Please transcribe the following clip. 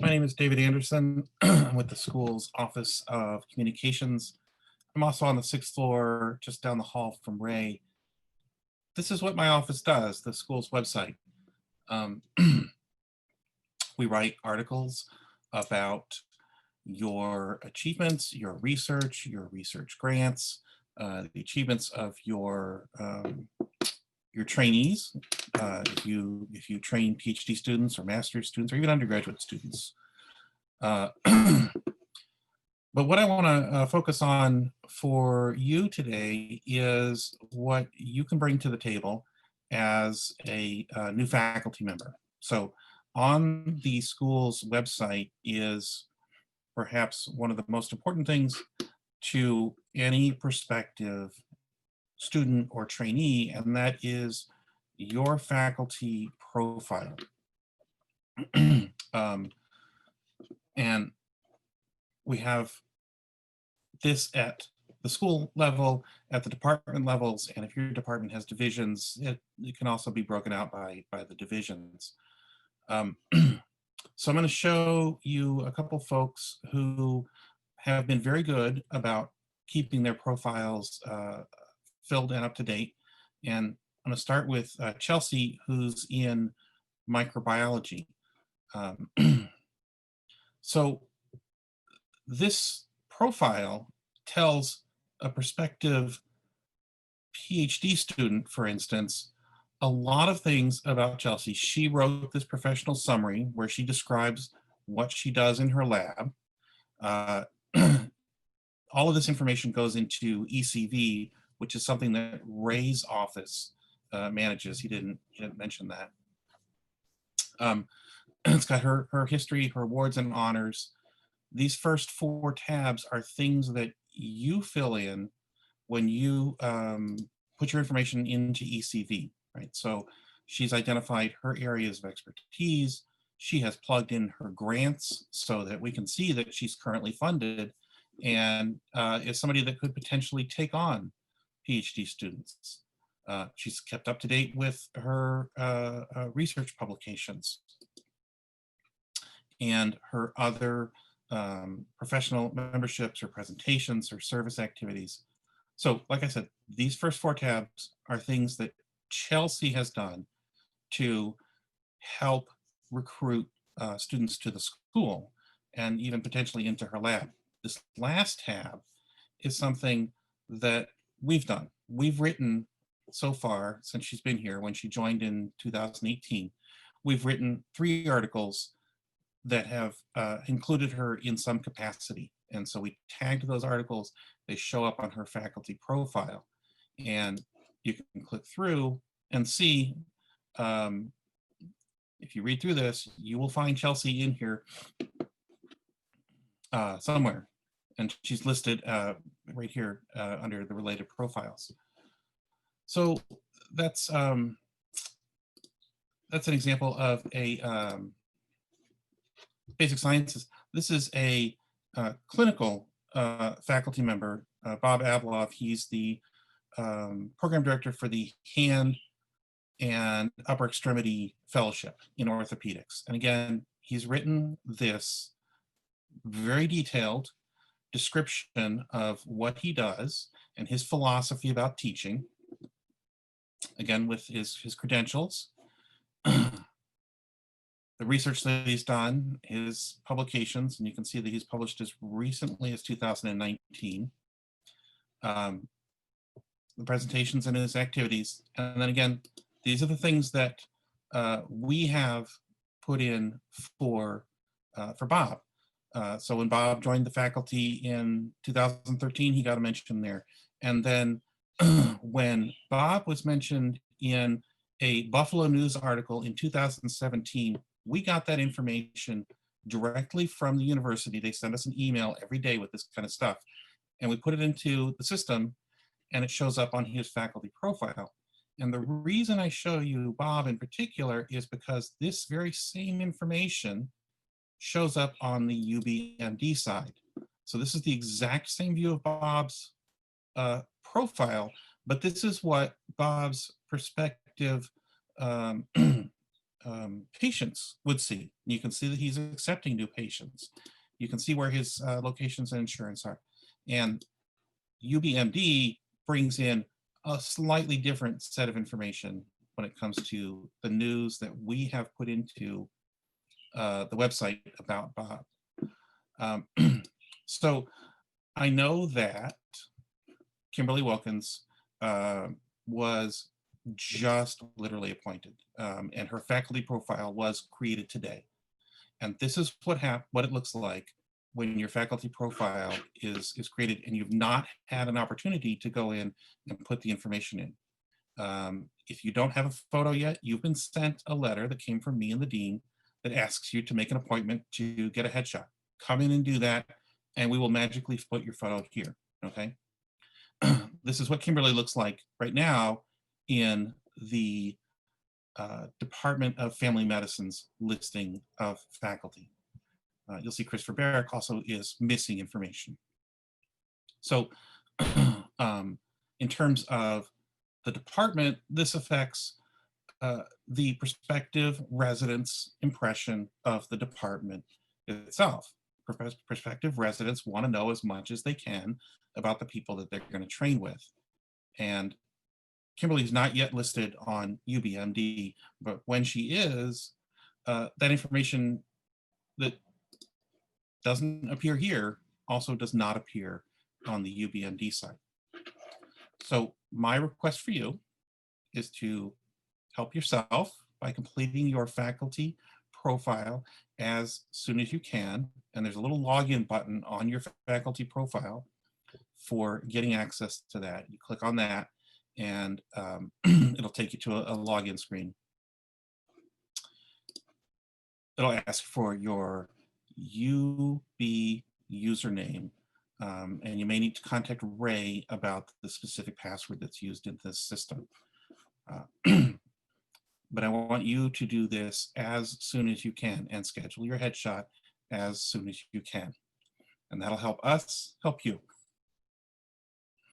My name is David Anderson. I'm with the school's Office of Communications. I'm also on the sixth floor, just down the hall from Ray. This is what my office does, the school's website. Um, we write articles about your achievements, your research grants, the achievements of your trainees, if you train PhD students or master's students or even undergraduate students. Uh, But what I want to focus on for you today is what you can bring to the table as a new faculty member. So on the school's website is perhaps one of the most important things to any prospective student or trainee, and that is your faculty profile. um, and we have this at the school level, at the department levels, and if your department has divisions, it can also be broken out by the divisions. So I'm going to show you a couple folks who have been very good about keeping their profiles filled and up to date. And I'm going to start with Chelsea, who's in microbiology. Um, so this profile tells a prospective PhD student, for instance, a lot of things about Chelsea. She wrote this professional summary where she describes what she does in her lab. Uh, all of this information goes into ECV, which is something that Ray's office manages. He didn't mention that. It's got her history, her awards and honors. These first four tabs are things that you fill in when you put your information into ECV, right? So she's identified her areas of expertise. She has plugged in her grants so that we can see that she's currently funded and is somebody that could potentially take on PhD students. She's kept up to date with her research publications and her other professional memberships or presentations or service activities. So like I said, these first four tabs are things that Chelsea has done to help recruit students to the school and even potentially into her lab. This last tab is something that we've done. We've written so far since she's been here, when she joined in 2018, we've written 3 articles that have included her in some capacity. And so we tagged those articles, they show up on her faculty profile. And you can click through and see, if you read through this, you will find Chelsea in here somewhere. And she's listed right here under the related profiles. So that's an example of a basic sciences. This is a clinical faculty member, Bob Abloff. He's the program director for the Hand and Upper Extremity Fellowship in Orthopedics. And again, he's written this very detailed description of what he does and his philosophy about teaching, again, with his credentials. The research that he's done, his publications, and you can see that he's published as recently as 2019. The presentations and his activities. And then again, these are the things that we have put in for Bob. So when Bob joined the faculty in 2013, he got a mention there. And then when Bob was mentioned in a Buffalo News article in 2017, we got that information directly from the university. They send us an email every day with this kind of stuff. And we put it into the system and it shows up on his faculty profile. And the reason I show you Bob in particular is because this very same information shows up on the UBMD side. So this is the exact same view of Bob's profile, but this is what Bob's prospective patients would see. You can see that he's accepting new patients. You can see where his locations and insurance are. And UBMD brings in a slightly different set of information when it comes to the news that we have put into the website about Bob. So I know that Kimberly Wilkins was just literally appointed, and her faculty profile was created today. And this is what it looks like when your faculty profile is created and you've not had an opportunity to go in and put the information in. If you don't have a photo yet, you've been sent a letter that came from me and the dean that asks you to make an appointment to get a headshot. Come in and do that, and we will magically put your photo here, okay? This is what Kimberly looks like right now in the Department of Family Medicine's listing of faculty. You'll see Christopher Barrick also is missing information. So in terms of the department, this affects the prospective residents' impression of the department itself. Prospective residents want to know as much as they can about the people that they're going to train with. And Kimberly's not yet listed on UBMD, but when she is, that information that doesn't appear here also does not appear on the UBMD site. So my request for you is to help yourself by completing your faculty profile as soon as you can. And there's a little login button on your faculty profile for getting access to that. You click on that and it'll take you to a login screen. It'll ask for your UB username, and you may need to contact Ray about the specific password that's used in this system. But I want you to do this as soon as you can and schedule your headshot as soon as you can. And that'll help us help you.